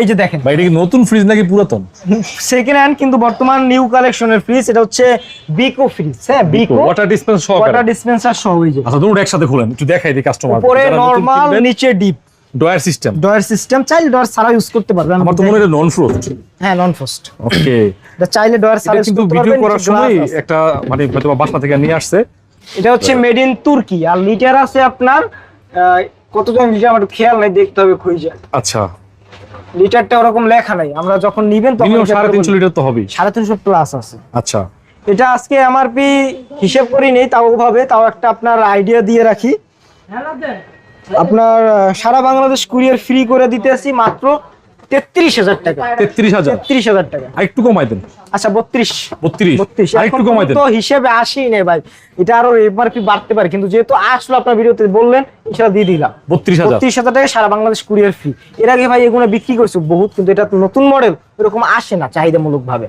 এই যে দেখেন ভাই এটা কি নতুন ফ্রিজ নাকি পুরাতন? সেকেন্ড হ্যান্ড কিন্তু বর্তমান নিউ কালেকশনের ফ্রিজ। এটা হচ্ছে বিকো ফ্রিজ। হ্যাঁ, বিকো ওয়াটার ডিসপেন্স সহ, ওয়াটার ডিসপেন্সার সহ। এই যে আচ্ছা দুটো একসাথে খুলেন একটু দেখাই দিই কাস্টমার। উপরে নরমাল, নিচে deep drawer system. Drawer system, চাইলে ডয়ার ছাড়া ইউজ করতে পারবেন। আমার তো মনে হয় নন ফ্রোস্ট। হ্যাঁ, নন ফ্রস্ট। ওকে, এটা চাইলে ডয়ার ছাড়া এটা কিন্তু ভিডিও করার সময় একটা মানে হয়তো বাসা থেকে নিয়ে আসছে। এটা হচ্ছে মেড ইন তুর্কি। আর লিটার আছে আপনার কতজন লিটার আমার খেয়াল নাই, দেখতে হবে খুঁজে। আচ্ছা, লিটারটা ওরকম লেখা নাই, আমরা যখন নিবেন তখন মিনিমাম 350 লিটার তো হবেই। 350 প্লাস আছে। আচ্ছা, এটা আজকে এমআরপি হিসেব করি নেই, তাও ভাবে তাও একটা আপনার আইডিয়া দিয়ে রাখি। আপনার সারা বাংলাদেশ কুরিয়ার ফ্রি করে দিতেছি মাত্র 33,000 টাকা। 33,000 টাকা। আর একটু কমাই দেন। আচ্ছা 32 আর একটু কমাই দেন। তো হিসেবে আসেই নেই ভাই, এটা আরো এমআরপি বাড়তে পারে, কিন্তু যেহেতু আসলো আপনার ভিডিওতে বললেন, ইনশাআল্লাহ দিয়ে দিলাম 32,000 টাকা সারা বাংলাদেশ কুরিয়ার ফ্রি। এর আগে ভাই এগুলো বিক্রি করছে বহুত, কিন্তু এটা নতুন মডেল এরকম আসে না চাহিদামূলক ভাবে।